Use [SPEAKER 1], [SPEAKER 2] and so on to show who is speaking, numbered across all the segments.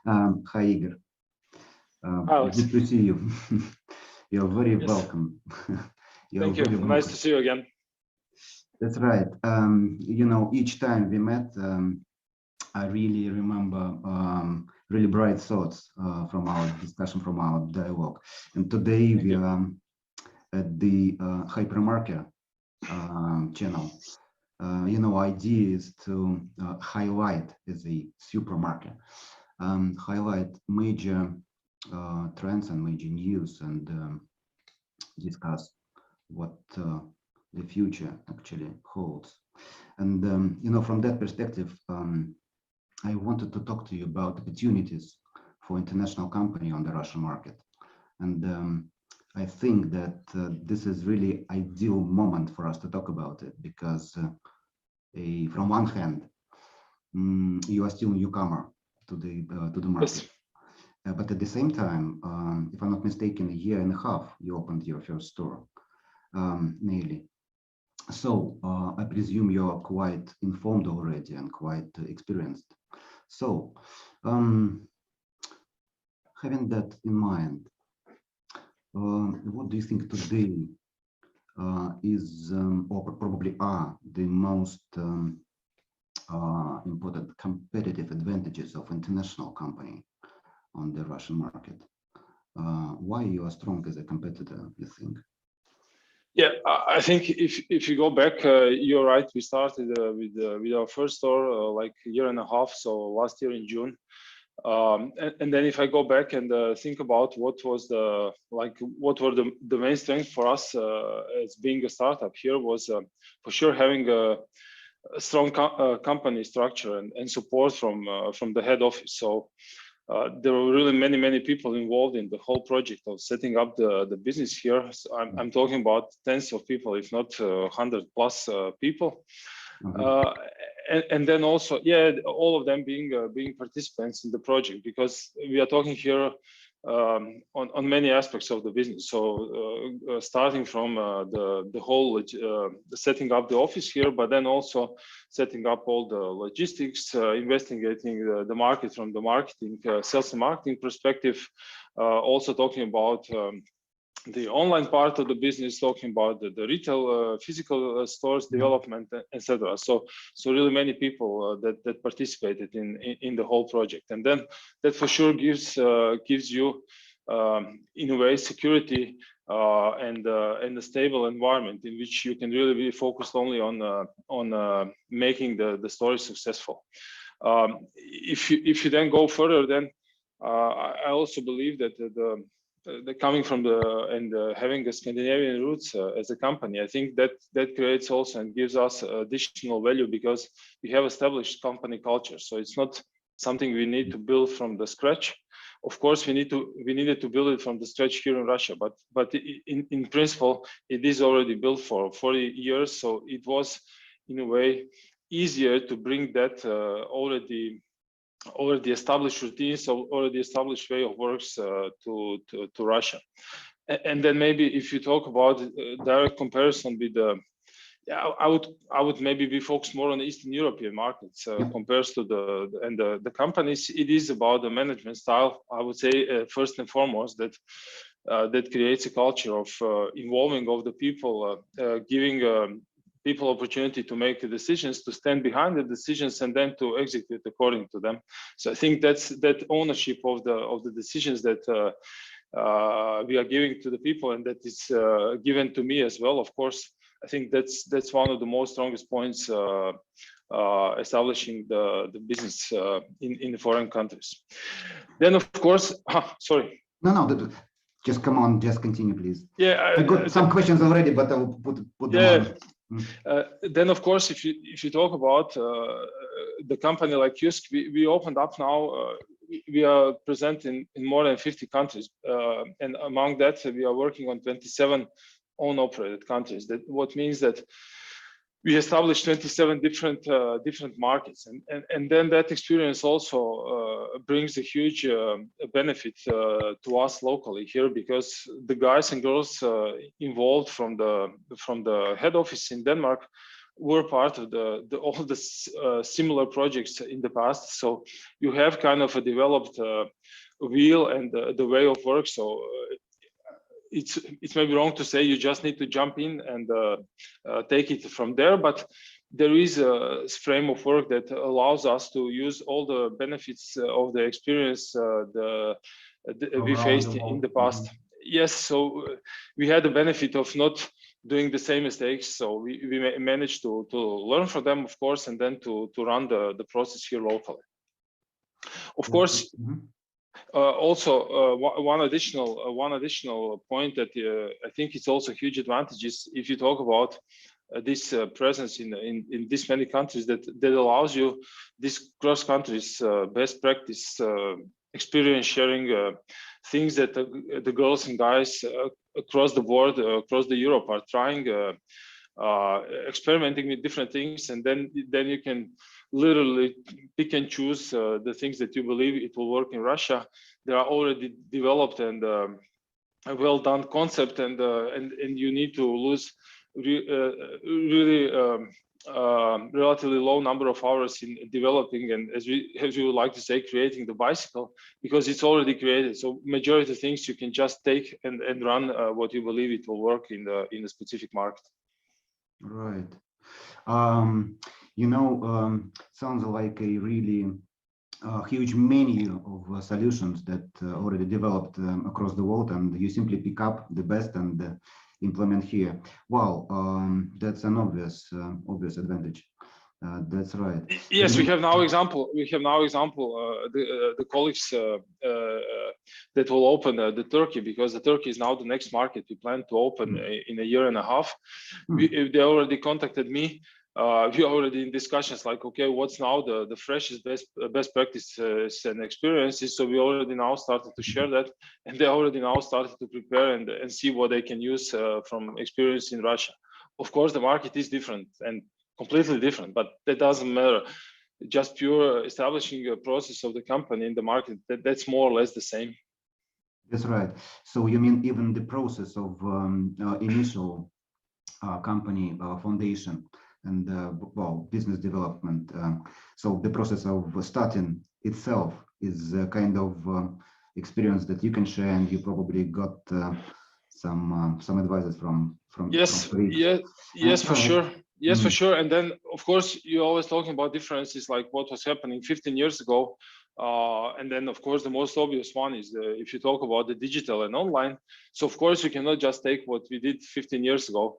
[SPEAKER 1] Hi, Igor.
[SPEAKER 2] Alex.
[SPEAKER 1] Good to see you. You're very
[SPEAKER 2] Yes.
[SPEAKER 1] welcome.
[SPEAKER 2] Thank you. Nice to see you again.
[SPEAKER 1] That's right. You know, each time we met, I really remember really bright thoughts from our discussion, from our dialogue. And today we are at the HyperMarket channel. You know, idea is to highlight as a supermarket, highlight major trends and major news, and discuss what the future actually holds. And you know, from that perspective, I wanted to talk to you about opportunities for international company on the Russian market. And I think that this is really ideal moment for us to talk about it, because from one hand, you are still a newcomer to the market.
[SPEAKER 2] Yes.
[SPEAKER 1] But at the same time, if I'm not mistaken, a year and a half you opened your first store, nearly. So I presume you're quite informed already and quite experienced. So having that in mind, what do you think today is, or probably are, the most important competitive advantages of international company on the Russian market? Why you are strong as a competitor, you think?
[SPEAKER 2] Yeah, I think if you go back, you're right. We started with our first store like a year and a half, so last year in June. And then if I go back and think about what were the main strengths for us as being a startup here, was for sure having a strong company structure and support from the head office. So there were really many people involved in the whole project of setting up the business here. So I'm talking about tens of people, if not 100+ people. And then also, yeah, all of them being participants in the project, because we are talking here on many aspects of the business. So starting from the whole setting up the office here, but then also setting up all the logistics, investigating the market from the marketing, sales and marketing perspective, also talking about the online part of the business, talking about the retail, physical stores development, etc. So really many people that participated in the whole project, and then that for sure gives you in a way security and a stable environment in which you can really be focused only on making the story successful. If you then go further, then I also believe that the coming from having a Scandinavian roots as a company, I think that creates also and gives us additional value, because we have established company culture. So it's not something we need to build from the scratch. Of course, we needed to build it from the scratch here in Russia, but in principle, it is already built for 40 years. So it was in a way easier to bring that already established routines, already established way of works to Russia. And then maybe if you talk about direct comparison with I would maybe be focused more on the Eastern European markets compared to the companies. It is about the management style, I would say, first and foremost, that creates a culture of involving of the people, giving people opportunity to make the decisions, to stand behind the decisions, and then to execute according to them. So I think that ownership of the decisions that we are giving to the people, and that is given to me as well. Of course, I think that's one of the most strongest points establishing the business in the foreign countries. Then of course, sorry.
[SPEAKER 1] No, just come on, just continue, please.
[SPEAKER 2] Yeah,
[SPEAKER 1] I got some questions already, but I will put them on.
[SPEAKER 2] Then of course, if you talk about the company like JYSK, we opened up now. We are present in more than 50 countries, and among that we are working on 27 own operated countries. That what means that we established 27 different markets, and then that experience also brings a huge benefit to us locally here, because the guys and girls involved from the head office in Denmark were part of all the similar projects in the past. So you have kind of a developed wheel and the way of work. So it's maybe wrong to say you just need to jump in and take it from there, but there is a frame of work that allows us to use all the benefits of the experience we faced in the past. Yes, so we had the benefit of not doing the same mistakes, so we managed to learn from them, of course, and then to run the process here locally. Of course, also one additional point that I think it's also a huge advantage is if you talk about this presence in this many countries, that allows you this cross countries best practice experience sharing, things that the girls and guys across the board, across the Europe are trying, experimenting with different things, and then you can literally pick and choose the things that you believe it will work in Russia. They are already developed and a well done concept, and you need to lose really relatively low number of hours in developing, and as we would like to say, creating the bicycle, because it's already created. So majority of things you can just take and run what you believe it will work in the specific market.
[SPEAKER 1] Right. You know, sounds like a really huge menu of solutions that already developed across the world, and you simply pick up the best and implement here. Wow, that's an obvious advantage. That's right.
[SPEAKER 2] Yes, we have now example. The colleagues that will open the Turkey, because the Turkey is now the next market we plan to open in a year and a half. They already contacted me. We are already in discussions like, okay, what's now the freshest best practices and experiences. So we already now started to share that, and they already now started to prepare and see what they can use from experience in Russia. Of course, the market is different and completely different, but that doesn't matter. Just pure establishing a process of the company in the market, that's more or less the same.
[SPEAKER 1] That's right. So you mean even the process of initial company foundation and well, business development. So the process of starting itself is a kind of experience that you can share, and you probably got some advices from
[SPEAKER 2] yes, for sure. Yes, for sure. And then, of course, you're always talking about differences like what was happening 15 years ago. And then, of course, the most obvious one is if you talk about the digital and online. So, of course, you cannot just take what we did 15 years ago.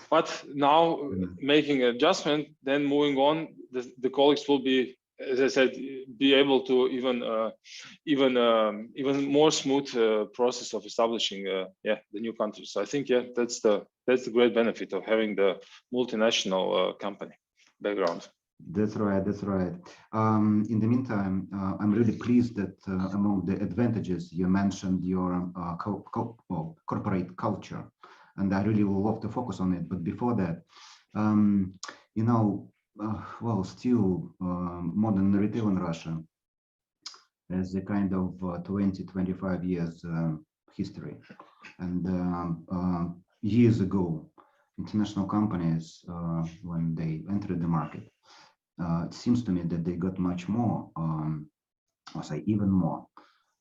[SPEAKER 2] But now making an adjustment, then moving on, the colleagues will be, as I said, be able to even more smooth process of establishing the new countries. So I think that's the great benefit of having the multinational company background.
[SPEAKER 1] That's right. That's right. In the meantime, I'm really pleased that among the advantages you mentioned your corporate culture, and I really would love to focus on it. But before that, you know. Well, still modern retail in Russia has a kind of 20-25 years history, and years ago international companies when they entered the market, it seems to me that they got much more, I'll say even more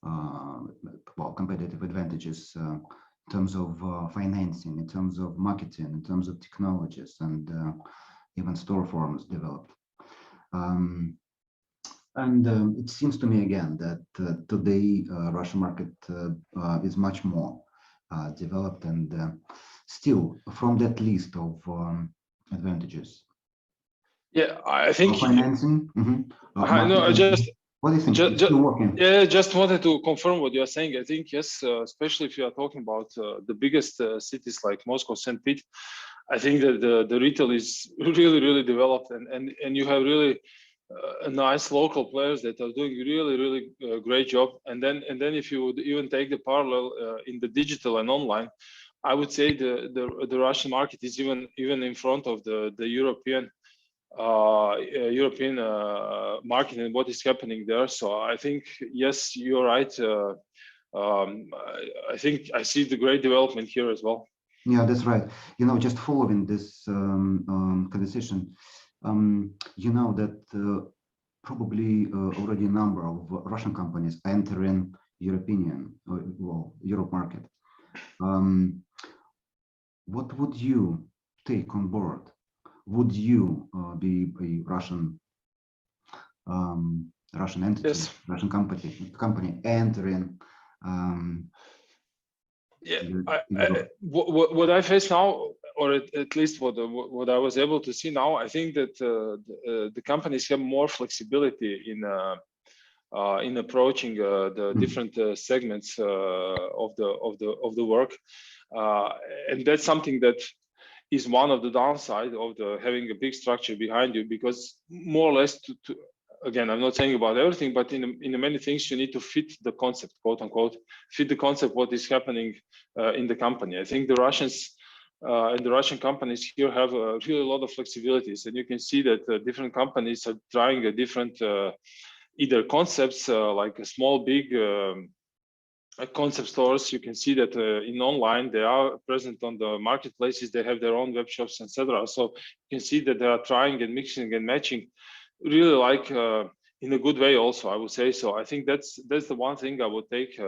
[SPEAKER 1] well, competitive advantages in terms of financing, in terms of marketing, in terms of technologies, and even store forms developed. It seems to me again that today Russian market is much more developed, and still from that list of advantages.
[SPEAKER 2] Yeah, I think
[SPEAKER 1] financing.
[SPEAKER 2] No,
[SPEAKER 1] what do you think?
[SPEAKER 2] Just wanted to confirm what you are saying. I think yes, especially if you are talking about the biggest cities like Moscow, St. Pete. I think that the retail is really developed, and you have really nice local players that are doing really great job. And then if you would even take the parallel in the digital and online, I would say the Russian market is even in front of the European market and what is happening there. So I think yes, you're right. I think I see the great development here as well.
[SPEAKER 1] Yeah, that's right. You know, just following this conversation, you know that probably already a number of Russian companies entering European, well, Europe market. What would you take on board? Would you be a Russian entity,
[SPEAKER 2] Yes.
[SPEAKER 1] Russian company entering?
[SPEAKER 2] What I face now, or at least what I was able to see now, I think that the companies have more flexibility in approaching the different segments of the work, and that's something that is one of the downside of having a big structure behind you, because more or less again, I'm not saying about everything, but in many things you need to fit the concept, quote unquote, fit the concept what is happening in the company. I think the Russians and the Russian companies here have really a lot of flexibilities, and you can see that different companies are trying a different either concepts like a small, big concept stores. You can see that in online they are present on the marketplaces, they have their own web shops, etc. So you can see that they are trying and mixing and matching, really like in a good way also, I would say. So I think that's the one thing I would take.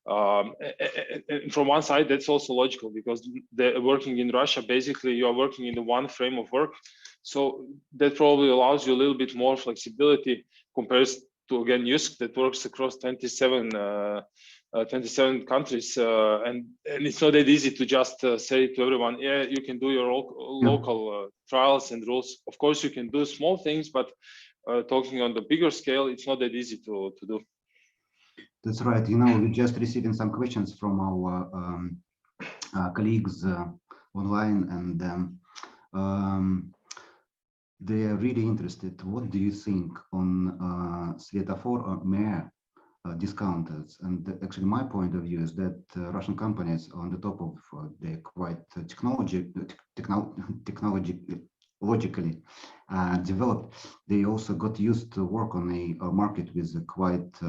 [SPEAKER 2] And from one side, that's also logical, because they're working in Russia, basically you are working in the one frame of work. So that probably allows you a little bit more flexibility compared to, again, JYSK that works across 27 countries, and it's not that easy to just say to everyone, yeah, you can do your local trials and rules. Of course, you can do small things, but talking on the bigger scale, it's not that easy to do.
[SPEAKER 1] That's right. You know, we're just receiving some questions from our colleagues online, and they are really interested. What do you think on Svetofor or MER discounters? And actually, my point of view is that Russian companies, on the top of their quite technologically developed, they also got used to work on a market with a quite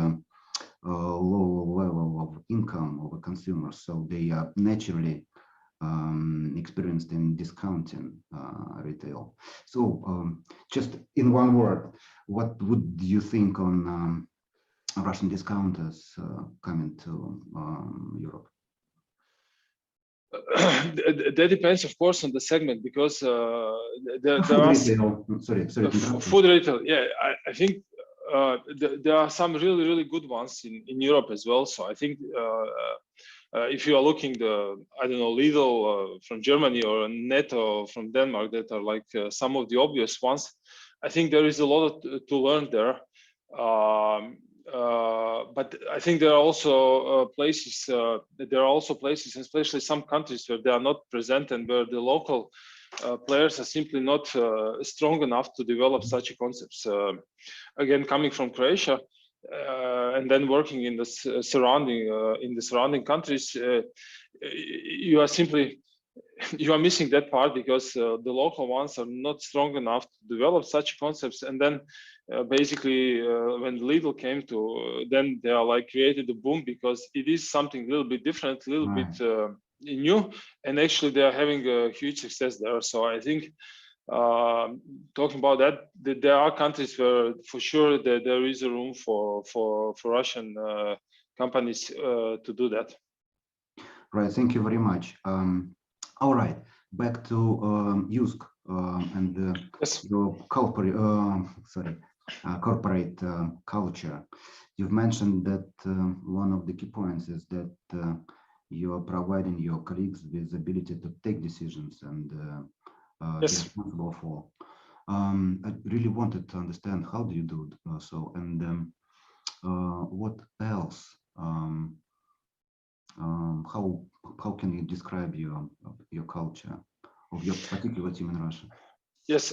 [SPEAKER 1] low level of income of a consumer, so they are naturally experienced in discounting retail. So just in one word, what would you think on Russian discounters coming to Europe?
[SPEAKER 2] That depends, of course, on the segment, because there
[SPEAKER 1] food
[SPEAKER 2] are
[SPEAKER 1] retail. Sorry,
[SPEAKER 2] food retail. Yeah, I think there are some really good ones in Europe as well. So I think if you are looking I don't know, Lidl from Germany or Netto from Denmark, that are like some of the obvious ones, I think there is a lot to learn there. But I think there are also places, especially some countries, where they are not present and where the local players are simply not strong enough to develop such concepts. Again, coming from Croatia and then working in the surrounding countries, you are missing that part, because the local ones are not strong enough to develop such concepts. And then basically when Lidl came to, then they are like created a boom, because it is something a little bit different, a little bit new, and actually they are having a huge success there. So I think talking about that, there are countries where for sure there is a room for Russian companies to do that. Right,
[SPEAKER 1] thank you very much. All right, back to JYSK and
[SPEAKER 2] yes.
[SPEAKER 1] your corporate culture. You've mentioned that one of the key points is that you are providing your colleagues with the ability to take decisions and
[SPEAKER 2] yes.
[SPEAKER 1] be responsible for. I really wanted to understand, how do you do so, and what else? How can you describe your culture of your particular team in Russia?
[SPEAKER 2] Yes,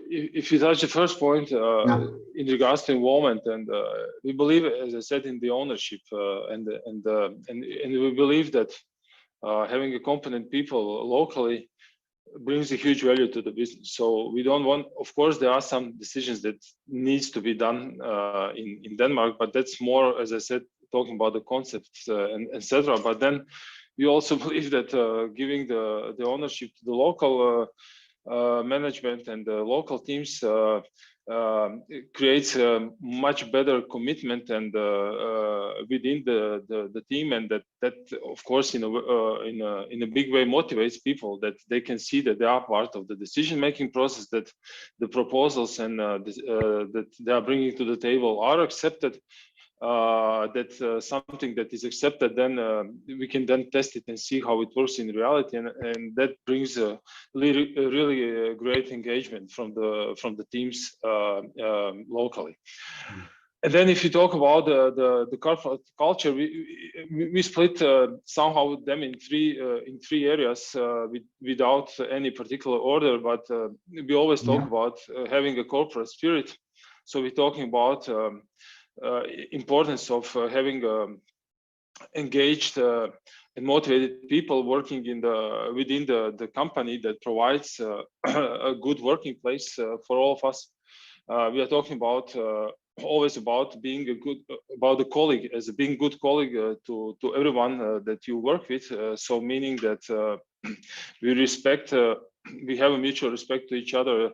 [SPEAKER 2] if you touch the first point in regards to involvement, and we believe, as I said, in the ownership, and we believe that having a competent people locally brings a huge value to the business. So we don't want, of course, there are some decisions that needs to be done in Denmark, but that's more, as I said, talking about the concepts and etc. But then we also believe that giving the ownership to the local management and the local teams it creates a much better commitment and within the team, and that of course in a big way motivates people, that they can see that they are part of the decision-making process, that the proposals and that they are bringing to the table are accepted, that something that is accepted, then we can then test it and see how it works in reality, and that brings a really great engagement from the teams locally. And then if you talk about the corporate culture, we split somehow them in three areas without any particular order, but we always talk about having a corporate spirit. So we're talking about importance of having engaged and motivated people working within the company that provides a good working place for all of us. We are talking about always about being about the colleague, as being good colleague to everyone that you work with. So meaning that we respect, we have a mutual respect to each other.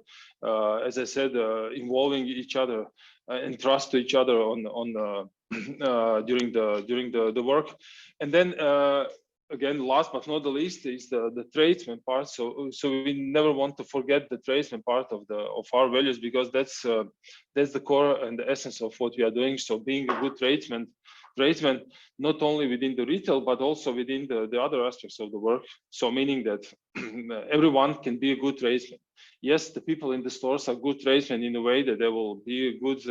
[SPEAKER 2] As I said, involving each other and trust to each other on during the work. And then again, last but not the least is the tradesman part. So we never want to forget the tradesman part of our values, because that's the core and the essence of what we are doing. So being a good tradesman not only within the retail but also within the other aspects of the work. So meaning that everyone can be a good tradesman. Yes, the people in the stores are good tradesmen in a way that they will be a good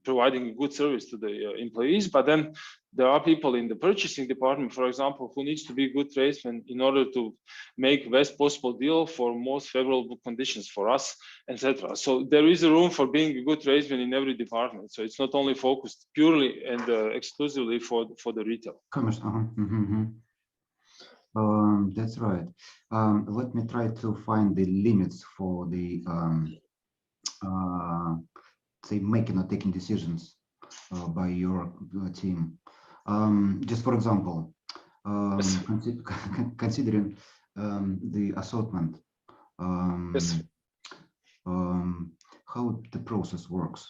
[SPEAKER 2] providing a good service to the employees, but then there are people in the purchasing department, for example, who needs to be good tradesmen in order to make best possible deal for most favorable conditions for us, etc. So there is a room for being a good tradesman in every department. So it's not only focused purely and exclusively for the retail.
[SPEAKER 1] Commerce. That's right. Let me try to find the limits for the say making or taking decisions by your team. Just for example,
[SPEAKER 2] Yes.
[SPEAKER 1] considering the assortment,
[SPEAKER 2] Yes.
[SPEAKER 1] how the process works,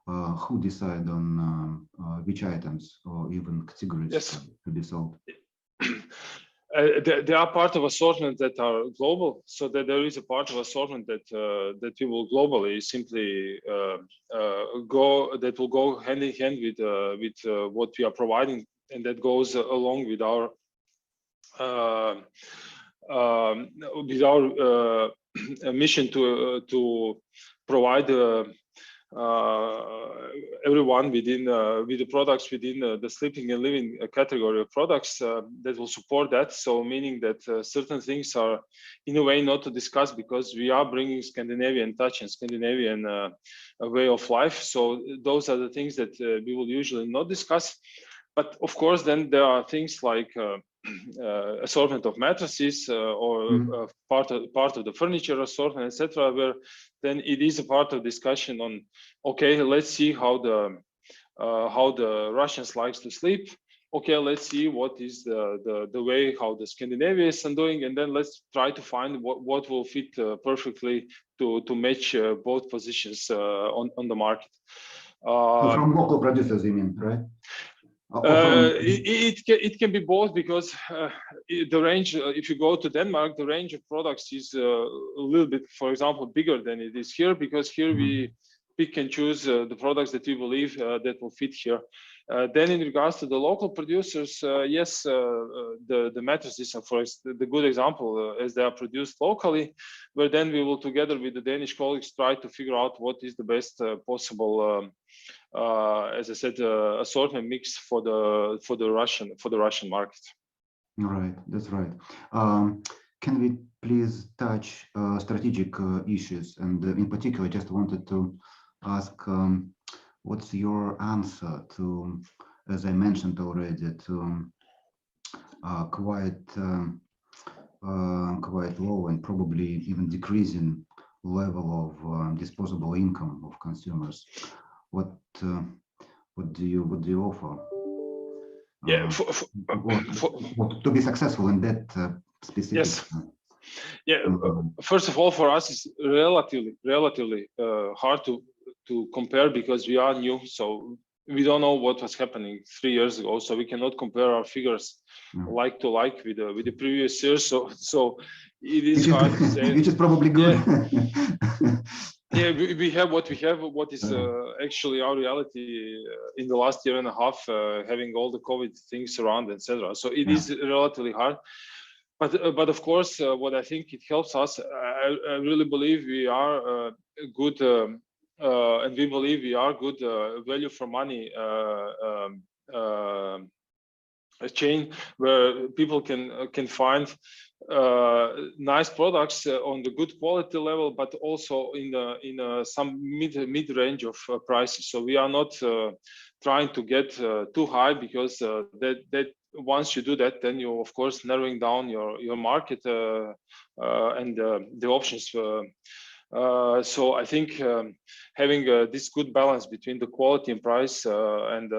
[SPEAKER 1] who decide on which items or even categories to be sold?
[SPEAKER 2] They are part of assortment that are global, so that there is a part of assortment that we will globally simply that will go hand in hand with what we are providing, and that goes along with our mission to provide everyone within with the products within the sleeping and living category of products that will support that. So meaning that certain things are in a way not to discuss, because we are bringing Scandinavian touch and Scandinavian way of life. So those are the things that we will usually not discuss. But of course, then there are things like assortment of mattresses or part of the furniture assortment, etc., where then it is a part of discussion on, okay, let's see how the Russians likes to sleep. Okay, let's see what is the way how the Scandinavians are doing, and then let's try to find what will fit perfectly to match both positions on the market.
[SPEAKER 1] So from local producers, you mean, right?
[SPEAKER 2] It can be both, because the range, if you go to Denmark, the range of products is a little bit, for example, bigger than it is here, because here we pick and choose the products that we believe that will fit here. Then in regards to the local producers, yes, the mattresses are the good example, as they are produced locally, where then we will together with the Danish colleagues try to figure out what is the best possible as I said, assortment mix for the Russian market.
[SPEAKER 1] Right, that's right. Can we please touch strategic issues? And in particular, I just wanted to ask, what's your answer to, as I mentioned already, to quite low and probably even decreasing level of disposable income of consumers? What do you offer?
[SPEAKER 2] Yeah,
[SPEAKER 1] to be successful in that specific.
[SPEAKER 2] Yes. Yeah. First of all, for us, it's relatively hard to compare because we are new, so we don't know what was happening 3 years ago, so we cannot compare our figures like to like with the previous years. So it is hard to say.
[SPEAKER 1] Which is probably good.
[SPEAKER 2] Yeah, we have what we have. What is actually our reality in the last year and a half, having all the COVID things around, etc. So it is relatively hard. But of course, what I think it helps us. I really believe we are good, and we believe we are good value for money a chain where people can find nice products on the good quality level, but also in some mid range of prices. So we are not trying to get too high, because that once you do that, then you of course narrowing down your market and the options. So I think having this good balance between the quality and price and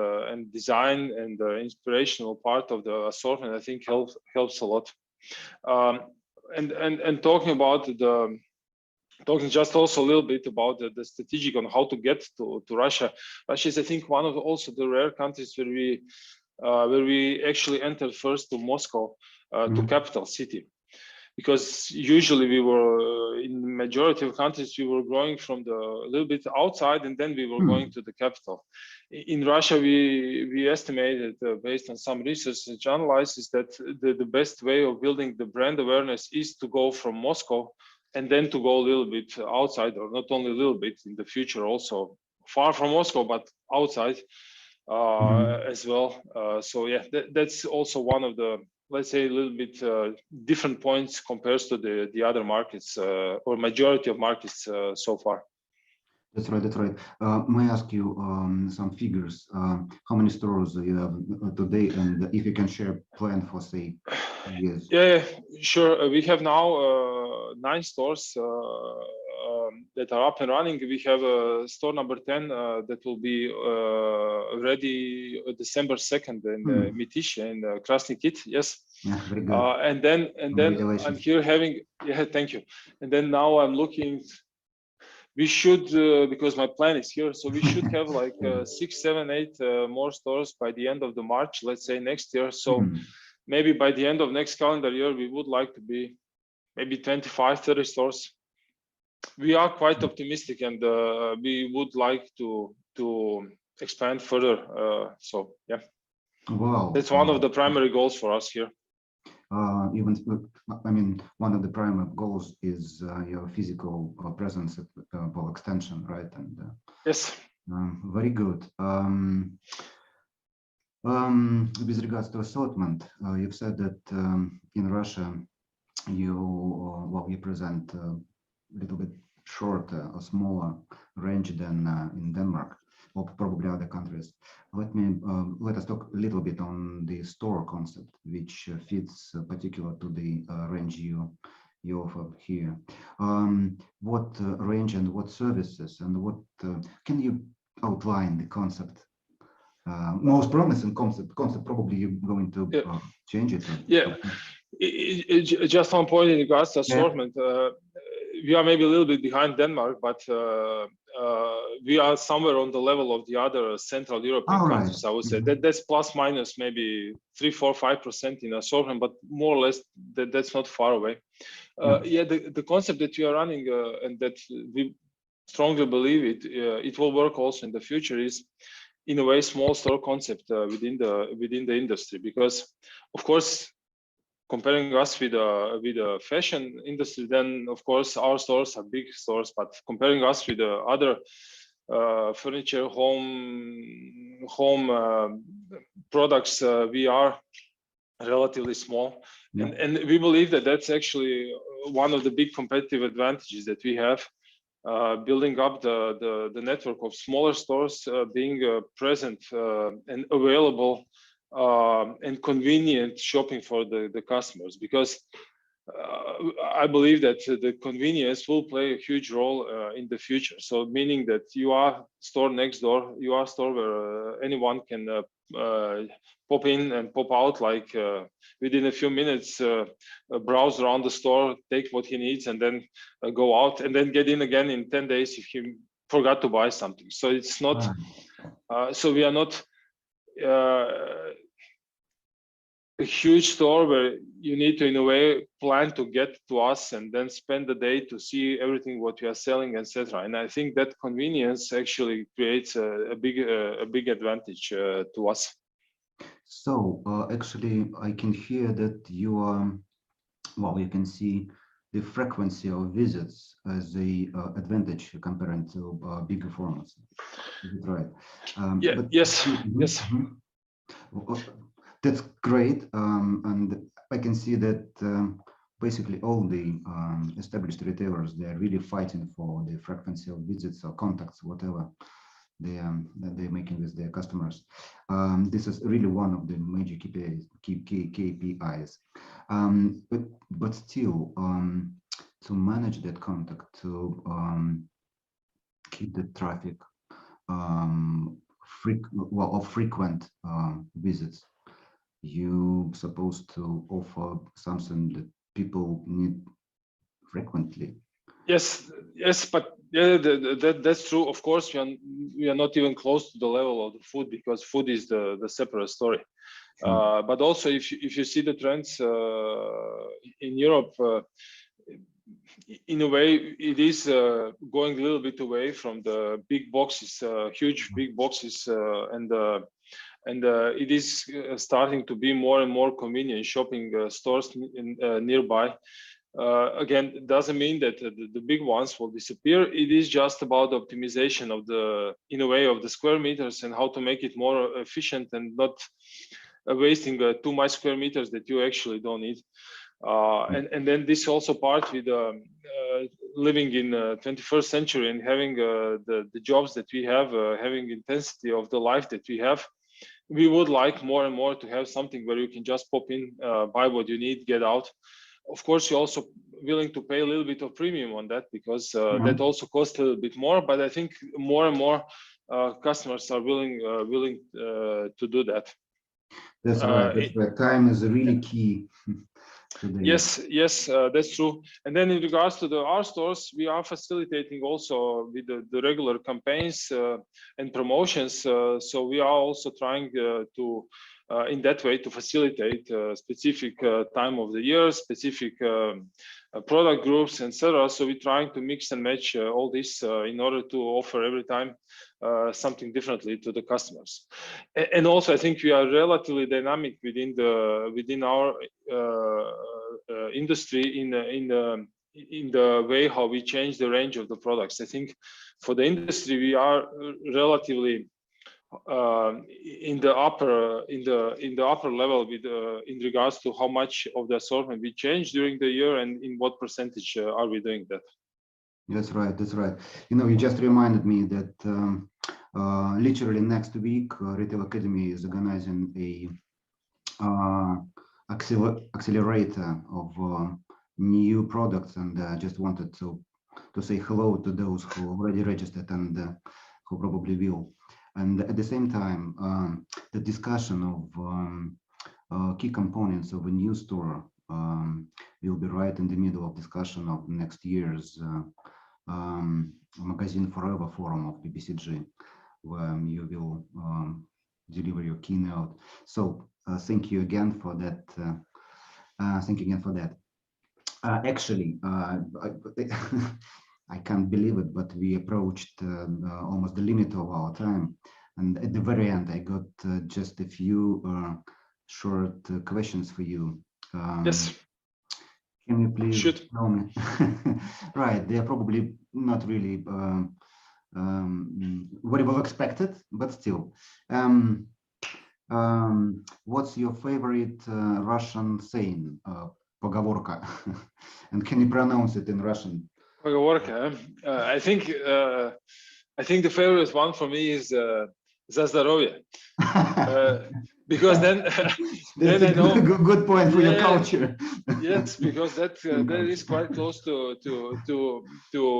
[SPEAKER 2] design and the inspirational part of the assortment, I think helps a lot. And talking about talking just also a little bit about the strategic on how to get to Russia. Russia is, I think, one of also the rare countries where we actually entered first to Moscow, to capital city. Because usually we were in the majority of countries, we were growing from the little bit outside, and then we were going to the capital. In Russia, we estimated based on some research and analysis that the best way of building the brand awareness is to go from Moscow and then to go a little bit outside, or not only a little bit in the future, also far from Moscow, but outside as well. So yeah, that's also one of the, let's say, a little bit different points compared to the other markets or majority of markets so far.
[SPEAKER 1] That's right. That's right. May I ask you some figures? How many stores you have today, and if you can share plan for, say, years?
[SPEAKER 2] Yeah, sure. We have now 9 stores that are up and running. We have store number 10 that will be ready December 2nd in Mytish and Krasny Kit. Yes.
[SPEAKER 1] Yeah, very good.
[SPEAKER 2] And then I'm here having, thank you. And then now I'm looking. We should, because my plan is here, so we should have like 6, 7, 8 more stores by the end of the March, let's say next year. So maybe by the end of next calendar year, we would like to be maybe 25, 30 stores. We are quite optimistic, and we would like to expand further. So yeah,
[SPEAKER 1] wow,
[SPEAKER 2] that's one of the primary goals for us here.
[SPEAKER 1] Even, I mean, one of the primary goals is your physical presence at Pole Extension, right? And
[SPEAKER 2] yes,
[SPEAKER 1] very good. With regards to assortment, you've said that in Russia you present a little bit shorter or smaller range than in Denmark or probably other countries. Let us talk a little bit on the store concept, which fits particular to the range you offer here. What range and what services, and what can you outline the concept? Most promising concept probably you're going to change it.
[SPEAKER 2] Yeah, just one point in regards to assortment. We are maybe a little bit behind Denmark, but we are somewhere on the level of the other Central European countries. I would say that's plus minus maybe 3, 4, 5% in assortment, but more or less that's not far away. Yeah, the concept that we are running and that we strongly believe it will work also in the future is, in a way, small store concept within the industry, because of course, comparing us with the fashion industry, then of course our stores are big stores, but comparing us with the other furniture, home products, we are relatively small, and we believe that that's actually one of the big competitive advantages that we have. Building up the network of smaller stores, being present and available and convenient shopping for the customers, because I believe that the convenience will play a huge role in the future. So meaning that you are store next door, you are store where anyone can pop in and pop out, like within a few minutes, browse around the store, take what he needs, and then go out, and then get in again in 10 days if he forgot to buy something. So it's not, so we are not a huge store where you need to, in a way, plan to get to us and then spend the day to see everything what we are selling, etc. And I think that convenience actually creates a big advantage to us.
[SPEAKER 1] So actually, I can hear that you are, well, you can see the frequency of visits as a advantage compared to bigger formats. Is it right?
[SPEAKER 2] Yeah.
[SPEAKER 1] But,
[SPEAKER 2] yes. Yes.
[SPEAKER 1] That's great, and I can see that basically all the established retailers, they are really fighting for the frequency of visits or contacts, whatever they're making with their customers. This is really one of the major KPIs. But still, to manage that contact, to keep the traffic frequent visits, you supposed to offer something that people need frequently. Yes,
[SPEAKER 2] but yeah, that's true. Of course, we are not even close to the level of the food, because food is the separate story. But also, if you see the trends in Europe, in a way, it is going a little bit away from the big boxes, huge big boxes, and it is starting to be more and more convenient shopping stores nearby. Again, it doesn't mean that the big ones will disappear. It is just about optimization of in a way, of the square meters and how to make it more efficient and not wasting too much square meters that you actually don't need. And then this also part with living in 21st century and having the jobs that we have, having intensity of the life that we have. We would like more and more to have something where you can just pop in, buy what you need, get out. Of course, you're also willing to pay a little bit of premium on that, because that also costs a little bit more. But I think more and more customers are willing to do that.
[SPEAKER 1] That's right. Time is really key.
[SPEAKER 2] Yes, that's true. And then in regards to our stores, we are facilitating also with the regular campaigns and promotions. So we are also trying to, in that way, to facilitate specific time of the year, specific product groups, etc. So we're trying to mix and match all this in order to offer every time something differently to the customers. And also, I think we are relatively dynamic within our industry in the way how we change the range of the products. I think for the industry, we are relatively in the upper level with in regards to how much of the assortment we change during the year and in what percentage are we doing that.
[SPEAKER 1] That's right. That's right. You know, you just reminded me that literally next week, Retail Academy is organizing a accelerator of new products, and I just wanted to say hello to those who already registered and who probably will. And at the same time, the discussion of key components of a new store will be right in the middle of discussion of next year's Magazine Forever Forum of PPCG, where you will deliver your keynote. So thank you again for that. Actually, I can't believe it, but we approached almost the limit of our time. And at the very end, I got just a few short questions for you.
[SPEAKER 2] Yes.
[SPEAKER 1] Can you please
[SPEAKER 2] Shoot.
[SPEAKER 1] tell me? Right, they are probably not really very well expected, but still. What's your favorite Russian saying, поговорка? And can you pronounce it in Russian?
[SPEAKER 2] Поговорка. I think the favorite one for me is "За здоровье." because then
[SPEAKER 1] That's
[SPEAKER 2] I know.
[SPEAKER 1] good point for your culture.
[SPEAKER 2] Yes, because that is quite close to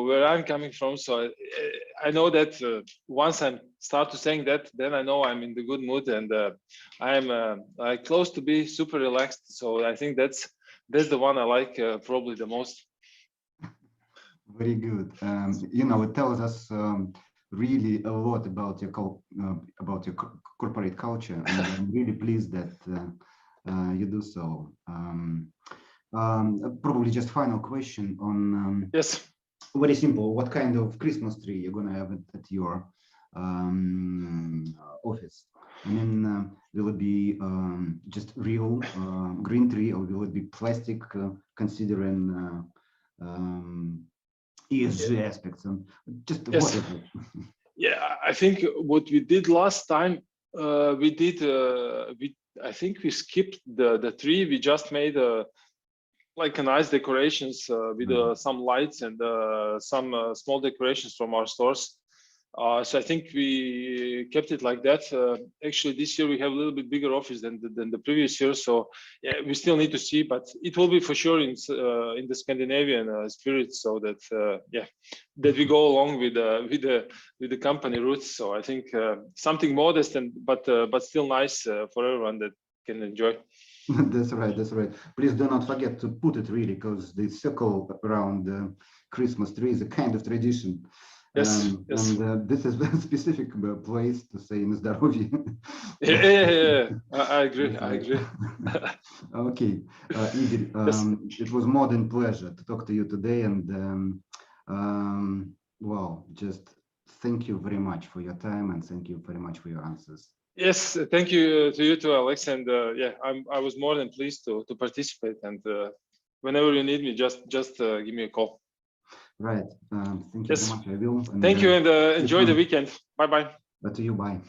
[SPEAKER 2] where I'm coming from. So I know that once I start to saying that, then I know I'm in the good mood, and I'm close to be super relaxed. So I think that's the one I like probably the most.
[SPEAKER 1] Very good. You know, it tells us really a lot about your corporate culture, and I'm really pleased that you do so. Probably just final question on
[SPEAKER 2] Yes.
[SPEAKER 1] very simple. What kind of Christmas tree you're gonna have at your office? I mean, will it be just real green tree, or will it be plastic, considering ESG aspects? And just
[SPEAKER 2] Yes.
[SPEAKER 1] what is it?
[SPEAKER 2] Yeah, I think what we did last time, I think we skipped the tree. We just made like a nice decorations with some lights and some small decorations from our stores. So I think we kept it like that. Actually, this year we have a little bit bigger office than the previous year. So yeah, we still need to see, but it will be for sure in the Scandinavian spirit. So that that we go along with the company roots. So I think something modest but still nice for everyone that can enjoy.
[SPEAKER 1] That's right. That's right. Please do not forget to put it really, because the circle around the Christmas tree is a kind of tradition.
[SPEAKER 2] Yes, yes.
[SPEAKER 1] And this is a specific place to say in здоровье.
[SPEAKER 2] Yeah. I agree. I agree.
[SPEAKER 1] Okay, Igor,
[SPEAKER 2] Yes.
[SPEAKER 1] it was more than pleasure to talk to you today, and well, just thank you very much for your time, and thank you very much for your answers.
[SPEAKER 2] Yes, thank you to you too, Alex. And yeah, I was more than pleased to participate. And whenever you need me, just give me a call.
[SPEAKER 1] Right. Thank you
[SPEAKER 2] Yes.
[SPEAKER 1] very much. I will. And,
[SPEAKER 2] thank you, and enjoy the weekend. Bye bye.
[SPEAKER 1] To you. Bye.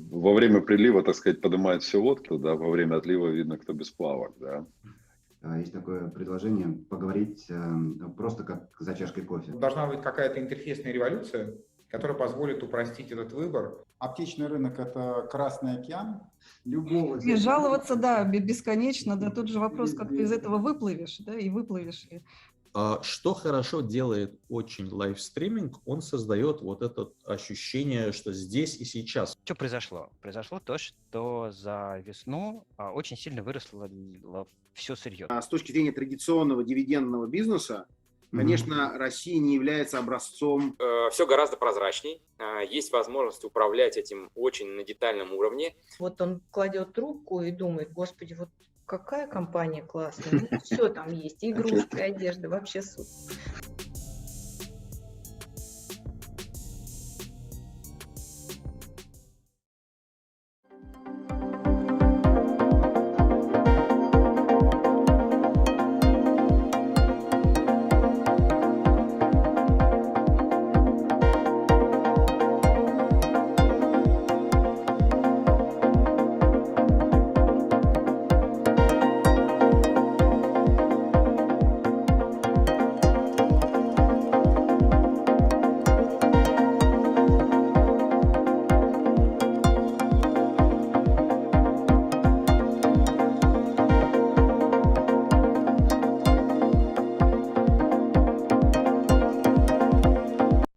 [SPEAKER 3] Во время прилива, так сказать, поднимает все лодку, да, во время отлива видно, кто без плавок, да.
[SPEAKER 1] Есть такое предложение поговорить просто как за чашкой кофе.
[SPEAKER 4] Должна быть какая-то интерфейсная революция, которая позволит упростить этот выбор.
[SPEAKER 5] Аптечный рынок – это Красный океан.
[SPEAKER 1] Любого.
[SPEAKER 6] И жаловаться, да, бесконечно, да, тот же вопрос, как ты из этого выплывешь, да, и выплывешь ли.
[SPEAKER 7] Что хорошо делает очень лайвстриминг, он создает вот это ощущение, что здесь и сейчас.
[SPEAKER 8] Что произошло? Произошло то, что за весну очень сильно выросло все сырье.
[SPEAKER 9] С точки зрения традиционного дивидендного бизнеса, конечно, Россия не является образцом.
[SPEAKER 10] Все гораздо прозрачней, есть возможность управлять этим очень на детальном уровне.
[SPEAKER 11] Вот он кладет трубку и думает: господи, вот какая компания классная, все там есть, игрушки, одежда, вообще супер.